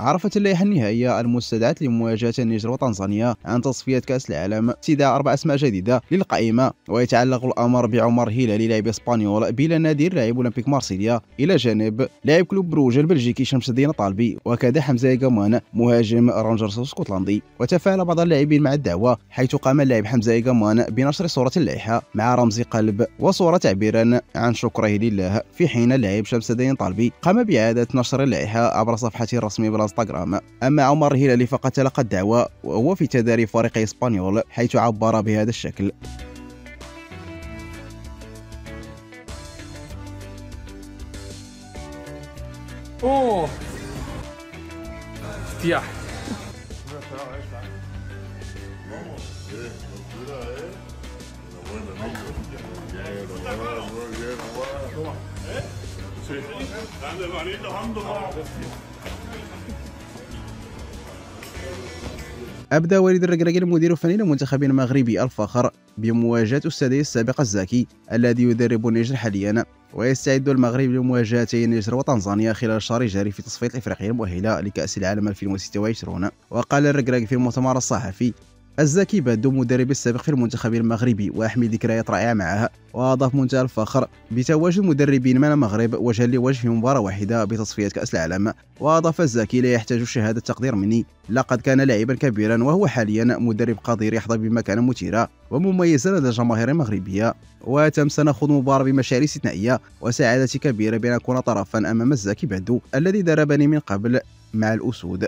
عرفت اللائحة النهائية المستدعاة لمواجهة النيجر وتنزانيا عن تصفية كأس العالم استدعاء 4 أسماء جديدة للقائمة، ويتعلق الأمر بعمر هلالي لاعب اسبانيول، بلا نادير لاعب اولمبيك مارسيليا، إلى جانب لاعب كلوب بروجة البلجيكي شمس الدين طالبي، وكذا حمزة إيغامان مهاجم رانجرز الاسكتلندي. وتفاعل بعض اللاعبين مع الدعوة، حيث قام اللاعب حمزة إيغامان بنشر صورة اللائحة مع رمز قلب وصورة تعبيرا عن شكره لله، في حين اللاعب شمس الدين طالبي قام بإعادة نشر اللائحة عبر صفحته الرسمية بالانستغرام. أما عمر هلالي فقد تلقى الدعوة وهو في تداري فريق اسبانيول، حيث عبر بهذا الشكل: اوه افتياح. أبدى وليد الركراكي المدير الفني للمنتخب المغربي الفخر بمواجهة أستاذه السابق الزاكي الذي يدرب النيجر حاليا، ويستعد المغرب لمواجهتي النيجر وتنزانيا خلال الشهر الجاري في تصفية الإفريقية المؤهلة لكأس العالم 2026. وقال الركراكي في المؤتمر الصحفي: الزاكي بادو مدرب السابق في المنتخب المغربي وأحمل ذكريات رائعة معه. وأضاف منتهى الفخر بتواجد مدربين من المغرب وجها لوجه في مباراة واحدة بتصفية كأس العالم. وأضاف الزاكي: لا يحتاج شهادة تقدير مني، لقد كان لاعبا كبيرا وهو حاليا مدرب قدير يحظى بمكانة مثيرة ومميزة لدى الجماهير المغربية. وتم سنخوض مباراة بمشاعر استثنائية وسعادتي كبيرة بأن أكون طرفا أمام الزاكي بادو الذي دربني من قبل مع الأسود.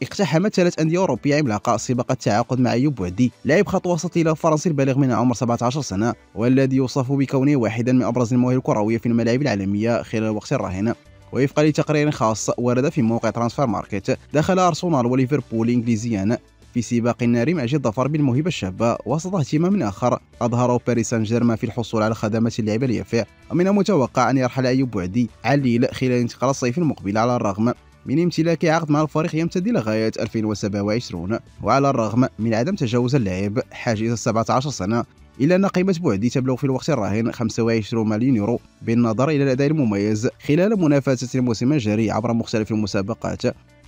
اقتحمت 3 أندية أوروبية عملاقة سباق التعاقد مع أيوب بوعدي، لاعب خط وسط الفرنسي البالغ من العمر 17 سنة، والذي يوصف بكونه واحدا من أبرز المواهب الكروية في الملاعب العالمية خلال الوقت الراهن. وفقا لتقرير خاص ورد في موقع ترانسفير ماركت، دخل أرسنال وليفربول الإنجليزيان في سباق ناري من أجل الظفر بالموهبة الشابة، وسط اهتمام آخر أظهره باريس سان جيرمان في الحصول على خدمات اللاعب اليافع. ومن المتوقع أن يرحل أيوب بوعدي عن ليل خلال انتقال الصيف المقبل، على الرغم من امتلاك عقد مع الفريق يمتد لغاية 2027. وعلى الرغم من عدم تجاوز اللاعب حاجز 17 سنة، إلا أن قيمة بوعدي تبلغ في الوقت الراهن 25 مليون يورو، بالنظر إلى الأداء المميز خلال منافسة الموسم الجاري عبر مختلف المسابقات.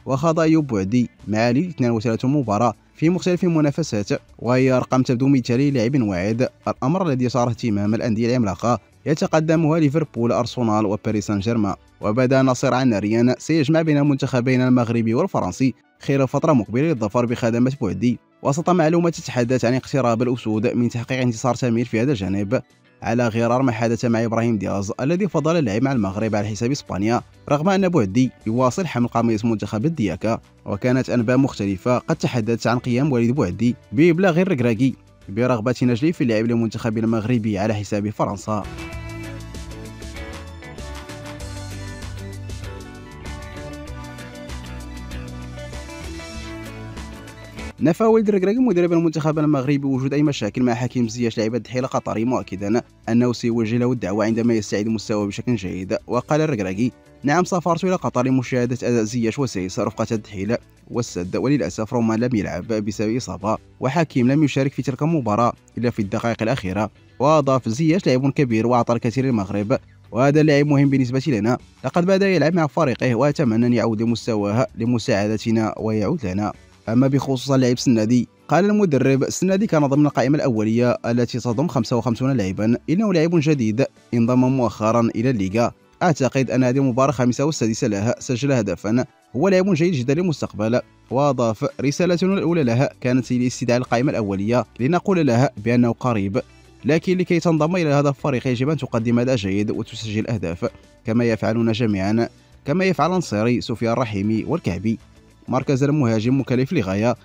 وخاض أيوب بوعدي مع ليل 32 مباراة في مختلف المنافسات، وهي أرقام تبدو مثالي لاعب واعد، الأمر الذي يثار اهتمام الأندية العملاقة يتقدمها ليفربول، أرسنال وباريس سان جيرمان. وبدا صراعا ناريا سيجمع بين المنتخبين المغربي والفرنسي خلال فترة مقبلة للظفر بخدمات بوعدي، وسط معلومات تتحدث عن اقتراب الأسود من تحقيق انتصار تميل في هذا الجانب، على غرار ما حدث مع إبراهيم دياز الذي فضل اللعب مع المغرب على حساب إسبانيا، رغم أن بوعدي يواصل حمل قميص منتخب الدياكا. وكانت أنباء مختلفة قد تحدثت عن قيام والد بوعدي بإبلاغ الركراكي برغبة نجلي في اللعب للمنتخب المغربي على حساب فرنسا. نفى وليد الركراكي مدرب المنتخب المغربي وجود أي مشاكل مع حكيم زياش لاعب الدحيل القطري، مؤكدا أنه سيوجه له الدعوة عندما يستعيد مستواه بشكل جيد. وقال الركراكي: نعم، سافرت إلى قطر لمشاهدة أداء زياش وسيس رفقة الدحيل والسد، وللأسف رومان لم يلعب بسبب إصابة، وحكيم لم يشارك في تلك المباراة إلا في الدقائق الأخيرة. وأضاف: زياش لاعب كبير وأعطى الكثير للمغرب، وهذا اللاعب مهم بالنسبة لنا، لقد بدأ يلعب مع فريقه وأتمنى أن يعود لمستواه لمساعدتنا ويعود لنا. أما بخصوص اللاعب السنادي، قال المدرب: السنادي كان ضمن القائمة الأولية التي تضم 55 لاعبا، إنه لاعب جديد انضم مؤخرا إلى الليغا، أعتقد أن هذه المباراة الخامسة والسادسة له، سجل هدفا، هو لاعب جيد جدا للمستقبل. وأضاف: رسالتنا الأولى لها كانت لاستدعاء القائمة الأولية لنقول لها بأنه قريب، لكن لكي تنضم إلى هذا الفريق يجب أن تقدم أداء جيد وتسجل أهداف كما يفعلون جميعا، كما يفعل النصيري، سفيان الرحيمي والكعبي. مركز المهاجم مكلف للغاية.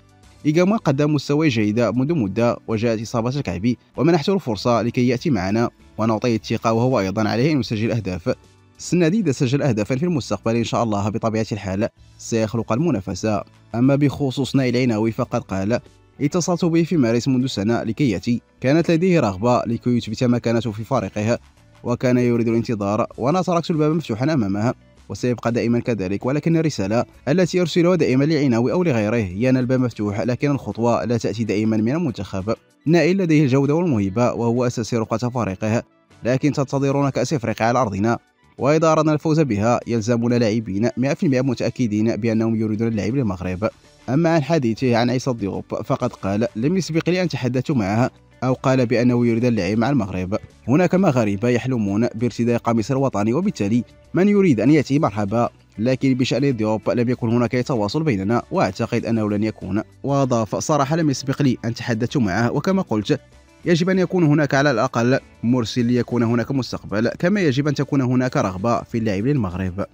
إيغامان قدم مستوى جيدة منذ مدة، وجاءت إصابة الكعبي ومنحته الفرصة لكي يأتي معنا ونعطيه الثقة، وهو أيضا عليه أن يسجل أهداف. السنادي إذا سجل أهدافا في المستقبل إن شاء الله بطبيعة الحال سيخلق المنافسة. أما بخصوص نائل العيناوي فقد قال: اتصلت به في مارس منذ سنة لكي يأتي، كانت لديه رغبة لكي يثبت مكانته في فريقه وكان يريد الانتظار، وأنا تركت الباب مفتوحا أمامه وسيبقى دائما كذلك، ولكن الرسالة التي يرسلها دائما لعيناوي أو لغيره هي أن الباب مفتوح، لكن الخطوة لا تأتي دائما من المنتخب. نائل لديه الجودة والموهبة وهو أساسي رقة فريقه، لكن تنتظرون كأس إفريقيا على أرضنا، وإذا أردنا الفوز بها يلزمنا لاعبين 100% متأكدين بأنهم يريدون اللعب للمغرب. أما عن حديثه عن عيسى الديوب فقد قال: لم يسبق لي أن تحدثت معه، أو قال بأنه يريد اللعب مع المغرب. هناك مغاربة يحلمون بارتداء قميص الوطني، وبالتالي من يريد أن يأتي مرحبا، لكن بشأن ديوب لم يكن هناك تواصل بيننا، وأعتقد أنه لن يكون. وأضاف: صراحة لم يسبق لي أن تحدثت معه، وكما قلت يجب أن يكون هناك على الأقل مرسل ليكون هناك مستقبل، كما يجب أن تكون هناك رغبة في اللعب للمغرب.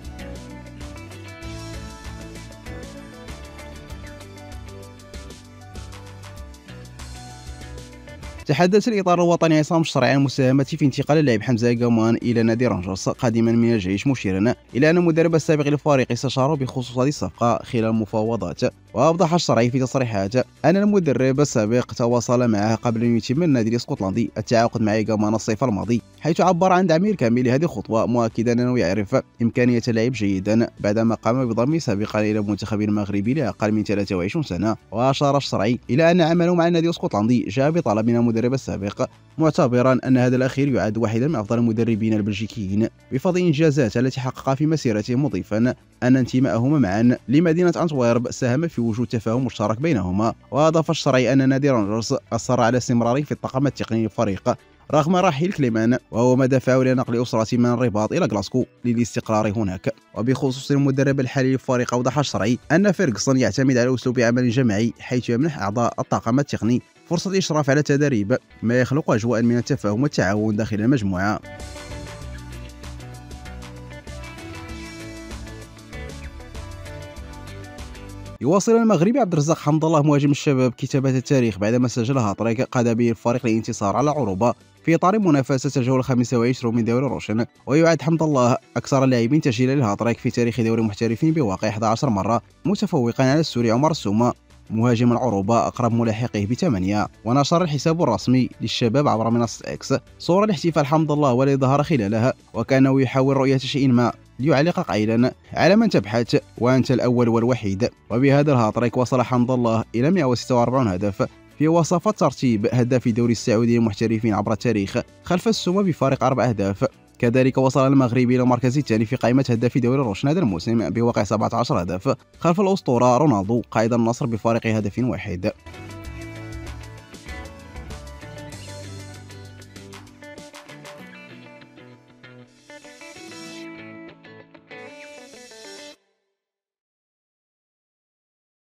تحدث الإطار الوطني عصام الشرعي عن المساهمة في انتقال اللاعب حمزة قامان إلى نادي رانجرز قادما من الجيش، مشيرا إلى أن المدرب السابق للفريق استشاره بخصوص هذه الصفقة خلال المفاوضات. وأوضح الشرعي في تصريحات أن المدرب السابق تواصل معه قبل أن يتم النادي الاسكتلندي التعاقد مع قامان الصيف الماضي، حيث عبر عن دعمه الكامل لهذه الخطوة، مؤكدا أنه يعرف إمكانية اللاعب جيدا بعدما قام بضمه سابقا إلى المنتخب المغربي لأقل من 23 سنة. وأشار الشرعي إلى أن عمله مع النادي الاسكتلندي جاء بطلب من المدرب السابق، معتبرا أن هذا الأخير يعد واحدا من أفضل المدربين البلجيكيين بفضل إنجازات التي حققها في مسيرته، مضيفا أن انتمائهما معا لمدينة أنتويرب ساهم في وجود تفاهم مشترك بينهما. وأضاف الشرعي أن نادي رانجرز أصر على استمراره في الطاقم التقني للفريق رغم رحيل كليمان، وهو ما دفعه إلى نقل أسرته من الرباط إلى غلاسكو للاستقرار هناك. وبخصوص المدرب الحالي للفريق أوضح الشرعي أن فيرغسون يعتمد على أسلوب عمل جماعي، حيث يمنح أعضاء الطاقم التقني فرصة الإشراف على التدريب، ما يخلق أجواء من التفاهم والتعاون داخل المجموعة. يواصل المغربي عبد الرزاق حمد الله مهاجم الشباب كتابة التاريخ بعدما سجل هاتريك قاد به الفريق للانتصار على عروبة في إطار منافسة الجولة 25 من دوري روشن. ويعد حمد الله أكثر اللاعبين تسجيلا للهاتريك في تاريخ دوري المحترفين بواقع 11 مرة، متفوقا على السوري عمر السومة مهاجم العروبة أقرب ملاحقيه ب8. ونشر الحساب الرسمي للشباب عبر منصة إكس صورة لاحتفال حمد الله والذي ظهر خلالها وكأنه يحاول رؤية شيء ما، ليعلق قائلا: على من تبحث وأنت الأول والوحيد. وبهذا الهاتريك وصل حمد الله إلى 146 هدف في وصفة ترتيب هداف دوري السعودي للمحترفين عبر التاريخ خلف السومة بفارق 4 أهداف. كذلك وصل المغربي إلى المركز الثاني في قائمة هداف دوري روشن هذا الموسم بواقع 17 هدف خلف الأسطورة رونالدو قائد النصر بفارق هدف واحد.